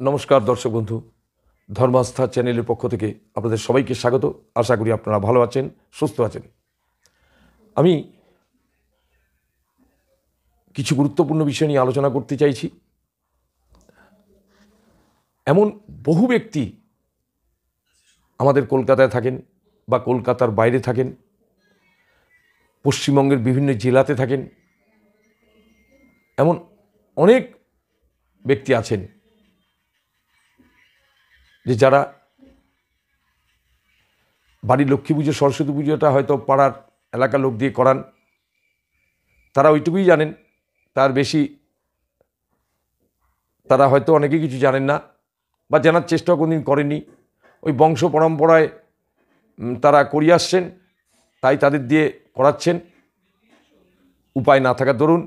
নমস্কার দর্শক বন্ধু, ধর্মাস্থা চ্যানেলের পক্ষ থেকে আপনাদের সবাইকে স্বাগত। আশা করি আপনারা ভালো আছেন, সুস্থ আছেন। আমি কিছু গুরুত্বপূর্ণ বিষয় নিয়ে আলোচনা করতে চাইছি। এমন বহু ব্যক্তি আমাদের কলকাতায় থাকেন বা কলকাতার বাইরে থাকেন, পশ্চিমবঙ্গের বিভিন্ন জেলাতে থাকেন, এমন অনেক ব্যক্তি আছেন যে যারা বাড়ির লক্ষ্মী পুজো, সরস্বতী পুজোটা হয়তো পাড়ার এলাকার লোক দিয়ে করান। তারা ওইটুকুই জানেন, তার বেশি তারা হয়তো অনেকে কিছু জানেন না বা জানার চেষ্টাও কোনোদিন করেননি। ওই বংশ পরম্পরায় তারা করিয়ে আসছেন, তাই তাদের দিয়ে করাচ্ছেন, উপায় না থাকার দরুন।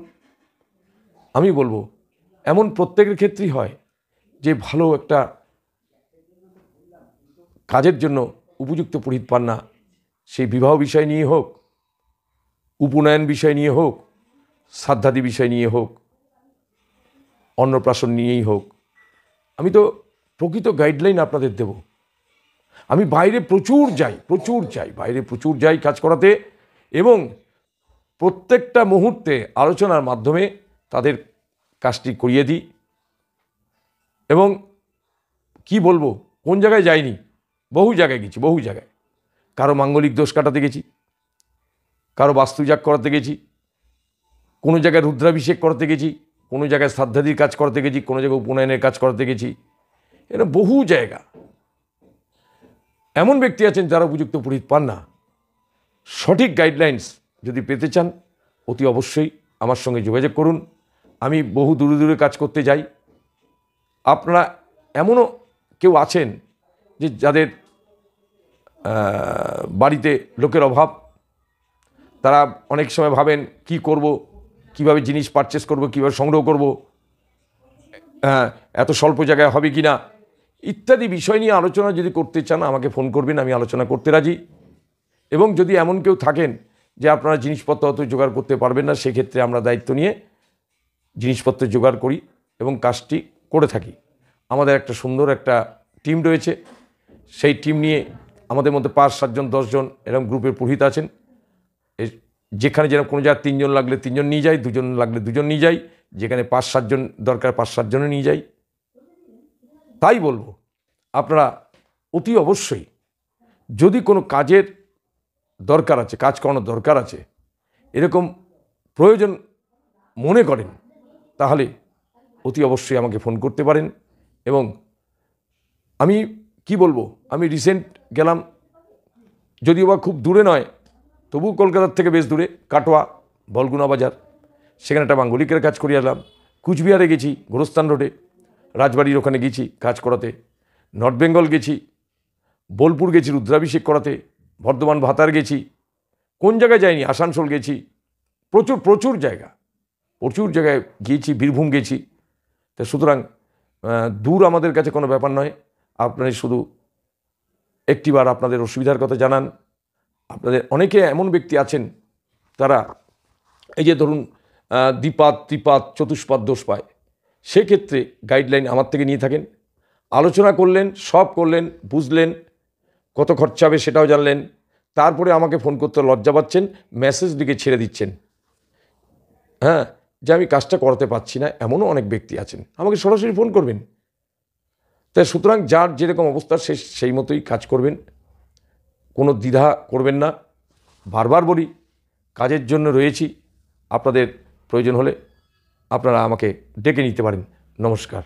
আমি বলবো এমন প্রত্যেকের ক্ষেত্রেই হয় যে ভালো একটা কাজের জন্য উপযুক্ত পুরোহিত পান না। সেই বিবাহ বিষয় নিয়ে হোক, উপনয়ন বিষয় নিয়ে হোক, শ্রাদ্ধাদি বিষয় নিয়ে হোক, অন্নপ্রাশন নিয়েই হোক। আমি তো প্রকৃত গাইডলাইন আপনাদের দেব। আমি বাইরে প্রচুর যাই কাজ করাতে, এবং প্রত্যেকটা মুহূর্তে আলোচনার মাধ্যমে তাদের কাজটি করিয়ে দিই। এবং কি বলবো, কোন জায়গায় যাইনি, বহু জায়গায় গেছি, বহু জায়গায়। কারো মাঙ্গলিক দোষ কাটাতে গেছি, কারো বাস্তুজাগ করাতে গেছি, কোনো জায়গায় রুদ্রাভিষেক করতে গেছি, কোনো জায়গায় শ্রাদ্ধাদির কাজ করতে গেছি, কোনো জায়গায় উপনয়নের কাজ করতে গেছি। এরকম বহু জায়গা। এমন ব্যক্তি আছেন যারা উপযুক্ত পুরোহিত পান না। সঠিক গাইডলাইন্স যদি পেতে চান, অতি অবশ্যই আমার সঙ্গে যোগাযোগ করুন। আমি বহু দূরে দূরে কাজ করতে যাই। আপনারা এমনও কেউ আছেন যে যাদের বাড়িতে লোকের অভাব, তারা অনেক সময় ভাবেন কি করব, কিভাবে জিনিস পারচেস করব, কিভাবে সংগ্রহ করব, এত স্বল্প জায়গায় হবে কি না, ইত্যাদি বিষয় নিয়ে আলোচনা যদি করতে চান আমাকে ফোন করবেন, আমি আলোচনা করতে রাজি। এবং যদি এমন কেউ থাকেন যে আপনারা জিনিসপত্র অত জোগাড় করতে পারবেন না, সেক্ষেত্রে আমরা দায়িত্ব নিয়ে জিনিসপত্র জোগাড় করি এবং কাজটি করে থাকি। আমাদের একটা সুন্দর একটা টিম রয়েছে। সেই টিম নিয়ে আমাদের মধ্যে 5-7 জন 10 জন এরকম গ্রুপের পুরোহিত আছেন। যেখানে যেরকম কোনো জায়গায় 3 জন লাগলে 3 জন নিয়ে যাই, 2 জন লাগলে 2 জন নিয়ে যাই, যেখানে 5-7 জন দরকার 5-7 জনও নিয়ে যাই। তাই বলবো আপনারা অতি অবশ্যই যদি কোনো কাজের দরকার আছে, কাজ করানোর দরকার আছে, এরকম প্রয়োজন মনে করেন, তাহলে অতি অবশ্যই আমাকে ফোন করতে পারেন। এবং আমি কি বলবো, আমি রিসেন্ট গেলাম, যদিও বা খুব দূরে নয়, তবু কলকাতার থেকে বেশ দূরে, কাটোয়া বলগুনা বাজার, সেখানে একটা মাঙ্গলিকের কাজ করিয়ে এলাম। কুচবিহারে গেছি, গোরস্থান রোডে রাজবাড়ির ওখানে গেছি কাজ করাতে। নর্থ বেঙ্গল গেছি, বোলপুর গেছি রুদ্রাভিষেক করাতে, বর্ধমান ভাতার গেছি, কোন জায়গায় যাইনি, আসানসোল গেছি, প্রচুর জায়গায় গিয়েছি, বীরভূম গেছি। তা সুতরাং দূর আমাদের কাছে কোনো ব্যাপার নয়। আপনারা শুধু একটিবার আপনাদের অসুবিধার কথা জানান। আপনাদের অনেকে এমন ব্যক্তি আছেন তারা এই যে ধরুন দ্বিপাদ, ত্রিপাদ, চতুষ্পাদ দোষ পায়, সেক্ষেত্রে গাইডলাইন আমার থেকে নিয়ে থাকেন। আলোচনা করলেন, সব করলেন, বুঝলেন, কত খরচা হবে সেটাও জানলেন, তারপরে আমাকে ফোন করতে লজ্জা পাচ্ছেন, মেসেজ লিখে ছেড়ে দিচ্ছেন যে আমি কাজটা করাতে পারছি না। এমনও অনেক ব্যক্তি আছেন, আমাকে সরাসরি ফোন করবেন। তাই সুতরাং যার যেরকম অবস্থা সেই মতোই কাজ করবেন, কোনো দ্বিধা করবেন না। বারবার বলি, কাজের জন্য রয়েছি। আপনাদের প্রয়োজন হলে আপনারা আমাকে ডেকে নিতে পারেন। নমস্কার।